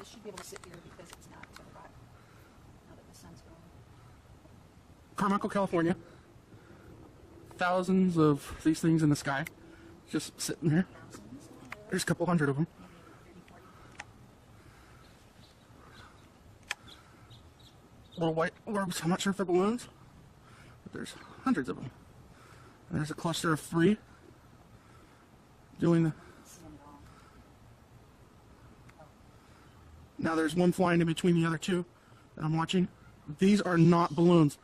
should be able to sit here because it's not so hot now that the sun's going. Carmichael, California. Thousands of these things in the sky, just sitting there. There's a couple hundred of them. Little white orbs. I'm not sure if they're balloons, but there's hundreds of them. And there's a cluster of 3 doing the. Now there's one flying in between the other 2 that I'm watching. These are not balloons.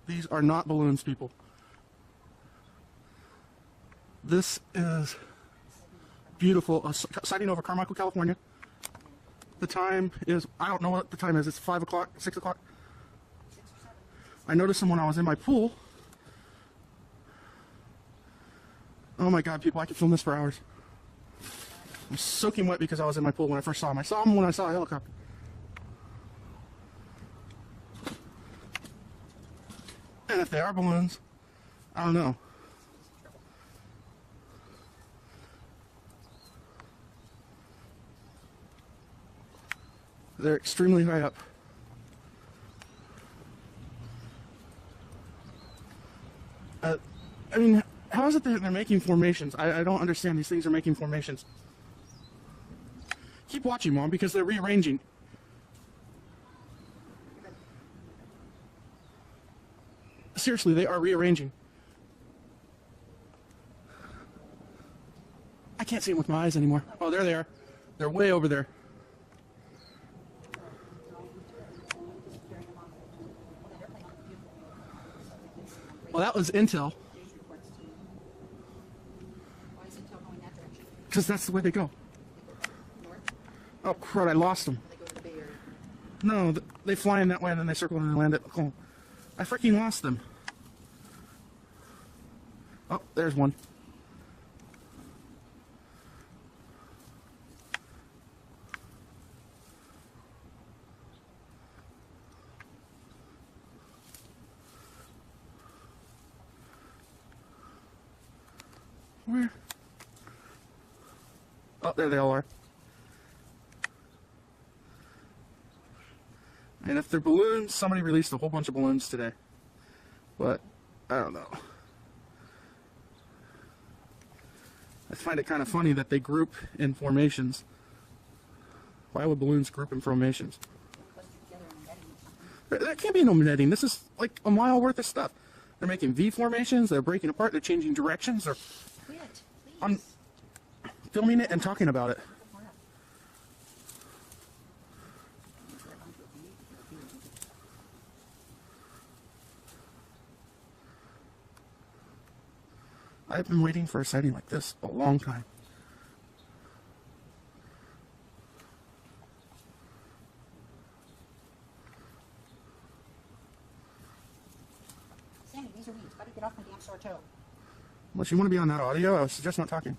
These are not balloons, people. This is beautiful. A sighting over Carmichael, California. The time is, I don't know what the time is. It's 5 o'clock, 6 o'clock. I noticed them when I was in my pool. Oh my God, people, I could film this for hours. I'm soaking wet because I was in my pool when I first saw them. I saw them when I saw a helicopter. And if they are balloons, I don't know. They're extremely high up. I mean, how is it that they're making formations? I don't understand. These things are making formations. Keep watching, Mom, because they're rearranging. Seriously, they are rearranging. I can't see them with my eyes anymore. Oh, there they are. They're way over there. Well, that was intel. Why is Intel going that direction? Because that's the way they go. North? Oh, crud, I lost them. They go to the Bay Area. No, they fly in that way and then they circle and they land at home. I freaking lost them. Oh, there's one. Where? Oh, there they all are. And if they're balloons, somebody released a whole bunch of balloons today. But, I don't know. I find it kind of funny that they group in formations. Why would balloons group in formations? There can't be no netting. This is like a mile worth of stuff. They're making V formations, they're breaking apart, they're changing directions, they're... Quit, please. I'm filming it and talking about it. I've been waiting for a sighting like this a long time. Sammy, these are weeds. Gotta get off my damn sore toe. Unless you want to be on that audio, I would suggest not talking.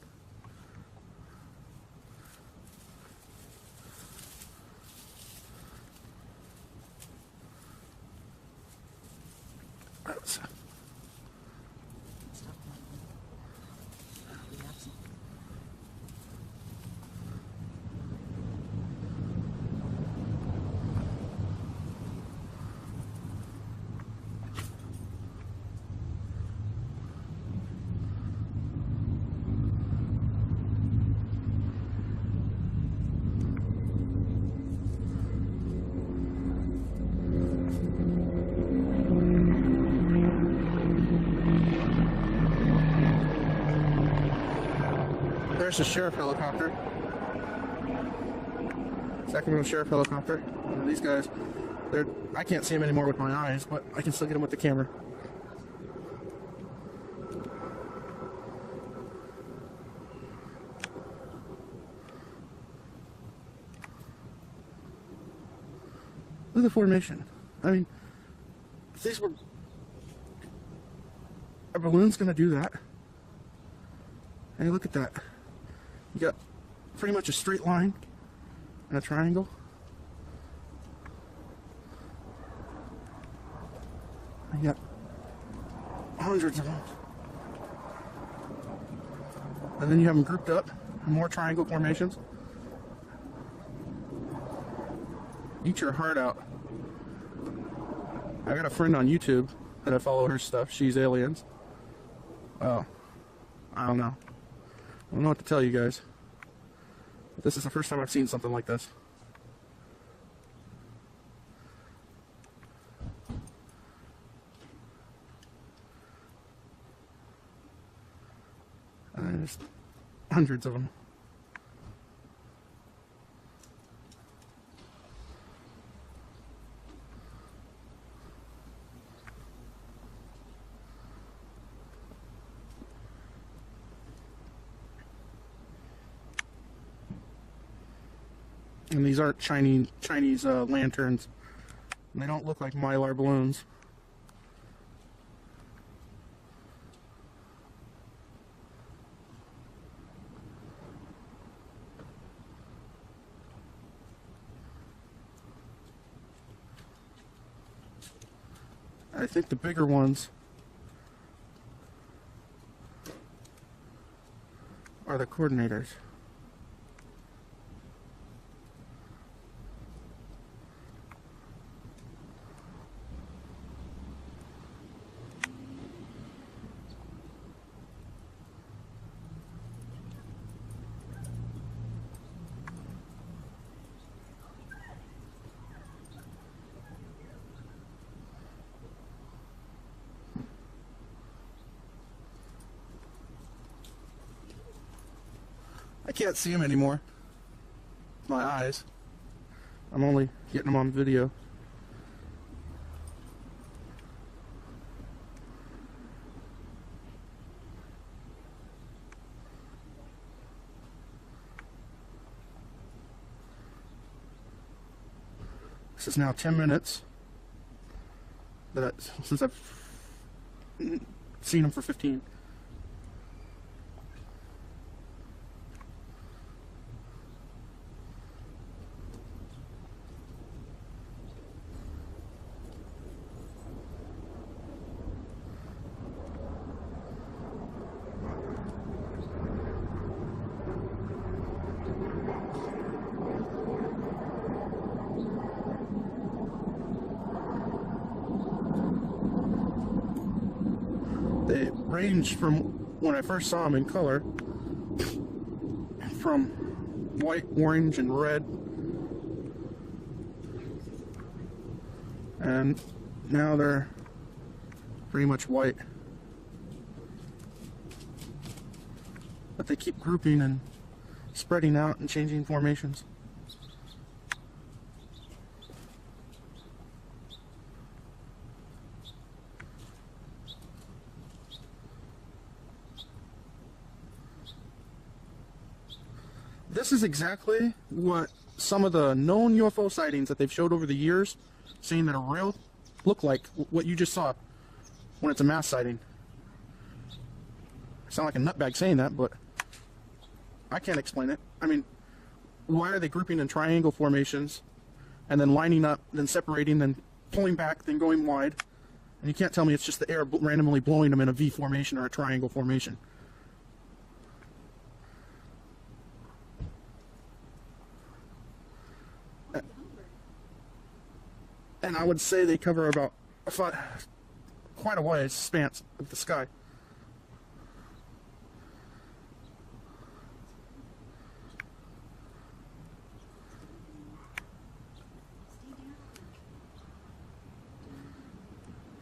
There's a sheriff helicopter. Sacramento sheriff helicopter. And these guys, I can't see them anymore with my eyes, but I can still get them with the camera. Look at the formation. I mean, if these were... Are balloons going to do that? Hey, look at that. You got pretty much a straight line and a triangle. You got hundreds of them. And then you have them grouped up in more triangle formations. eat your heart out. I got a friend on YouTube that I follow her stuff. She's aliens. Well, I don't know. I don't know what to tell you guys. But this is the first time I've seen something like this. And there's hundreds of them. And these aren't Chinese lanterns. And they don't look like mylar balloons. I think the bigger ones are the coordinators. I can't see them anymore. My eyes. I'm only getting them on video. This is now 10 minutes since I've seen them for 15. They range from when I first saw them in color, from white, orange, and red, and now they're pretty much white. But they keep grouping and spreading out and changing formations. This is exactly what some of the known UFO sightings that they've showed over the years, saying that are real, look like what you just saw when it's a mass sighting. I sound like a nutbag saying that, but I can't explain it. I mean, why are they grouping in triangle formations and then lining up, then separating, then pulling back, then going wide? And you can't tell me it's just the air randomly blowing them in a V formation or a triangle formation. And I would say they cover about quite a wide span of the sky.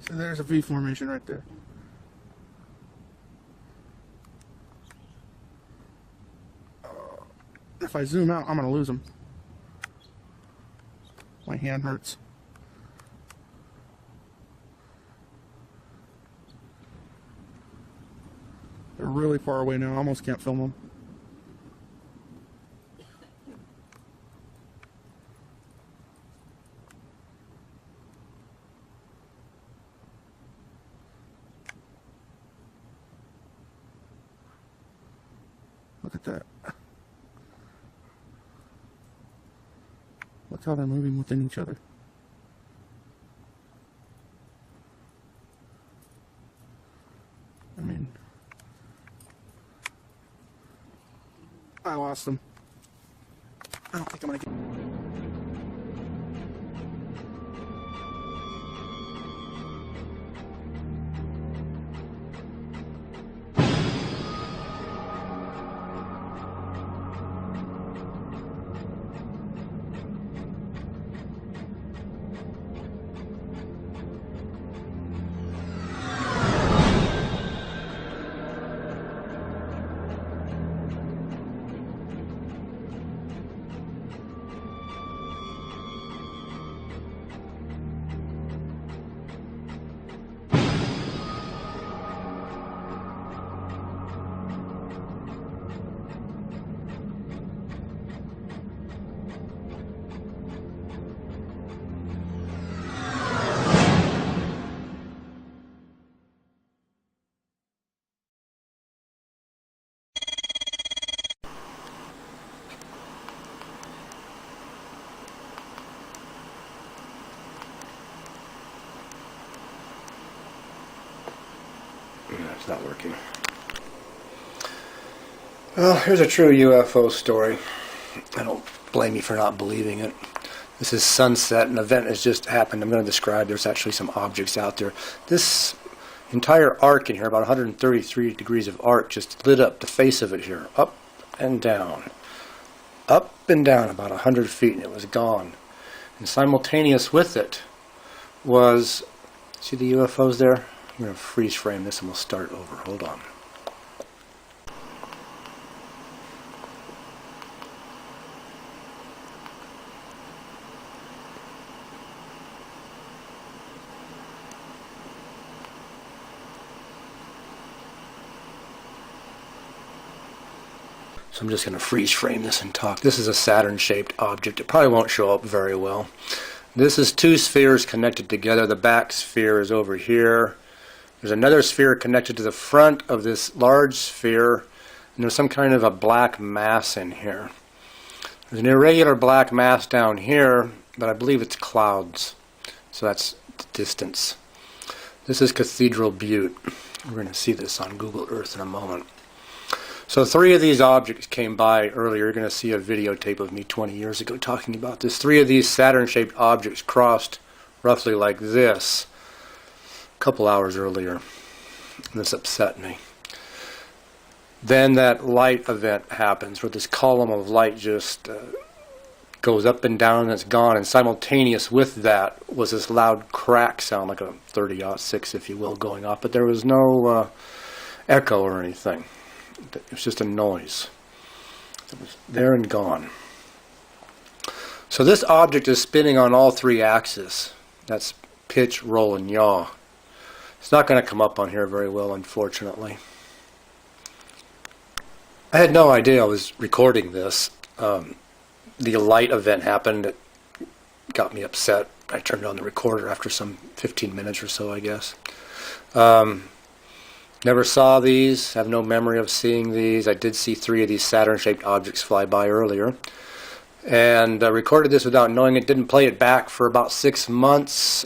So there's a V formation right there. If I zoom out, I'm going to lose them. My hand hurts. They're really far away now. I almost can't film them. Look at that. Look how they're moving within each other. I mean, I lost them. I don't think I'm gonna get... It's not working. Well, here's a true UFO story. I don't blame you for not believing it. This is sunset. An event has just happened. I'm going to describe. There's actually some objects out there. This entire arc in here, about 133 degrees of arc, just lit up the face of it here. Up and down. Up and down about 100 feet, and it was gone. And simultaneous with it was, see the UFOs there? I'm going to freeze frame this and we'll start over. Hold on. So I'm just going to freeze frame this and talk. This is a Saturn-shaped object. It probably won't show up very well. This is two spheres connected together. The back sphere is over here. There's another sphere connected to the front of this large sphere, and there's some kind of a black mass in here. There's an irregular black mass down here, but I believe it's clouds. So that's the distance. This is Cathedral Butte. We're going to see this on Google Earth in a moment. So 3 of these objects came by earlier. You're going to see a videotape of me 20 years ago talking about this. 3 of these Saturn-shaped objects crossed roughly like this a couple hours earlier. And this upset me. Then that light event happens where this column of light just goes up and down and it's gone. And simultaneous with that was this loud crack sound, like a 30-06, if you will, going off. But there was no echo or anything. It was just a noise. It was there and gone. So this object is spinning on all 3 axes. That's pitch, roll, and yaw. It's not going to come up on here very well, unfortunately. I had no idea I was recording this. The light event happened. It got me upset. I turned on the recorder after some 15 minutes or so, I guess. Never saw these, have no memory of seeing these. I did see 3 of these Saturn-shaped objects fly by earlier. And recorded this without knowing it. Didn't play it back for about 6 months.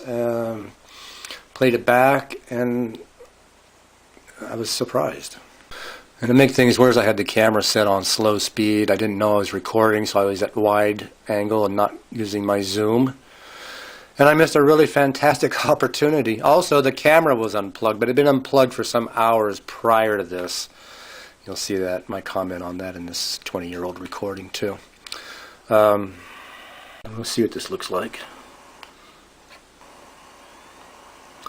Played it back, and I was surprised. And to make things worse, I had the camera set on slow speed. I didn't know I was recording, so I was at wide angle and not using my zoom. And I missed a really fantastic opportunity. Also, the camera was unplugged, but it had been unplugged for some hours prior to this. You'll see that, my comment on that in this 20-year-old recording, too. We'll see what this looks like.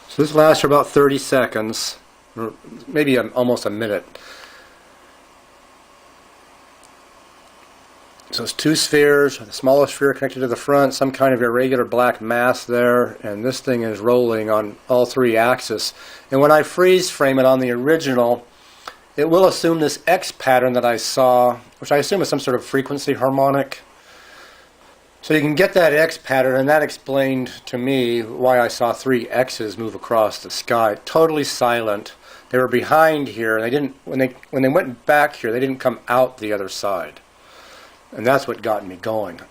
So this lasts for about 30 seconds, or maybe almost a minute. So it's 2 spheres, the smallest sphere connected to the front, some kind of irregular black mass there, and this thing is rolling on all 3 axes. And when I freeze frame it on the original, it will assume this X pattern that I saw, which I assume is some sort of frequency harmonic. So you can get that X pattern, and that explained to me why I saw 3 X's move across the sky. Totally silent. They were behind here, and they didn't. When they went back here, they didn't come out the other side. And that's what got me going.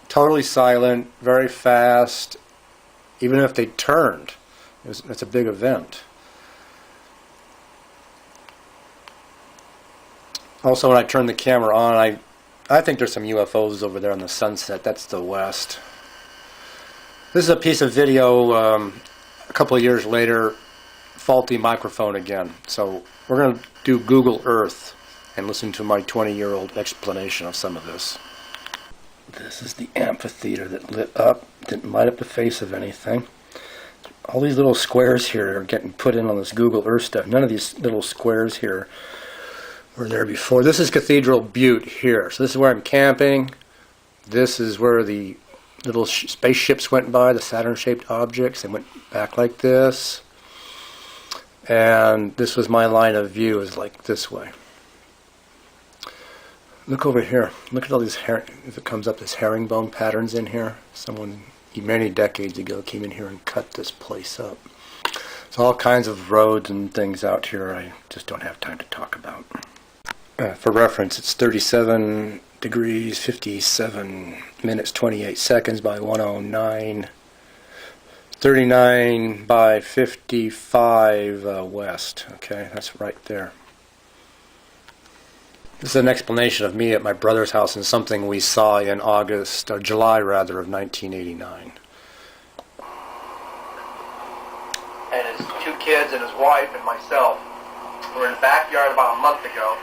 Totally silent, very fast. Even if they turned, it's a big event. Also, when I turned the camera on, I think there's some UFOs over there on the sunset. That's the west. This is a piece of video a couple of years later, faulty microphone again. So we're going to do Google Earth and listen to my 20-year-old explanation of some of this. This is the amphitheater that lit up. Didn't light up the face of anything. All these little squares here are getting put in on this Google Earth stuff. None of these little squares here were there before. This is Cathedral Butte here. So this is where I'm camping. This is where the little spaceships went by, the Saturn-shaped objects. They went back like this. And this was my line of view, is like this way. Look over here. Look at all these, if it comes up, this herringbone patterns in here. Someone many decades ago came in here and cut this place up. There's all kinds of roads and things out here I just don't have time to talk about. For reference, it's 37 degrees, 57 minutes, 28 seconds by 109. 39 by 55 west. Okay, that's right there. This is an explanation of me at my brother's house and something we saw in August, or July rather, of 1989. And his 2 kids and his wife and myself were in the backyard about a month ago.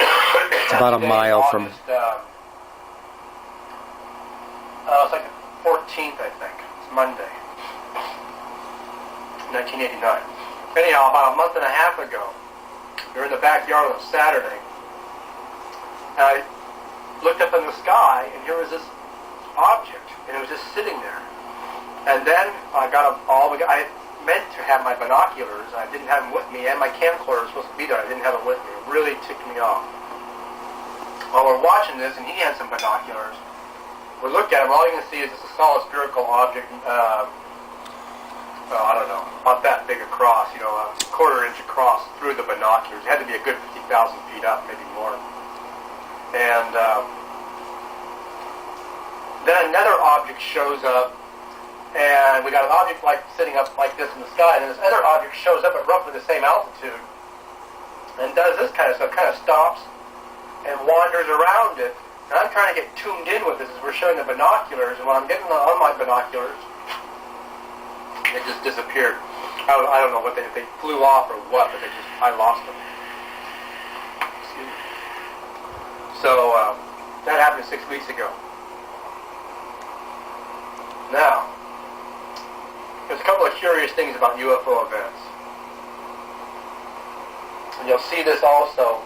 It's about a mile from... it's like the 14th, I think. It's Monday. 1989. Anyhow, about a month and a half ago, we were in the backyard on a Saturday. And I looked up in the sky, and here was this object, and it was just sitting there. And then I I meant to have my binoculars. I didn't have them with me, and my camcorder was supposed to be there. I didn't have it with me. It really ticked me off. While we're watching this, and he had some binoculars, we looked at him. All you can see is just a solid spherical object. I don't know, about that big across, a quarter-inch across through the binoculars. It had to be a good 50,000 feet up, maybe more. And then another object shows up, and we got an object sitting up like this in the sky, and this other object shows up at roughly the same altitude and does this kind of stuff, kind of stops and wanders around it. And I'm trying to get tuned in with this as we're showing the binoculars, and when I'm getting on my binoculars, it just disappeared. I don't know what if they flew off or what, but I lost them. Excuse me. So that happened 6 weeks ago. Now, there's a couple of curious things about UFO events. And you'll see this also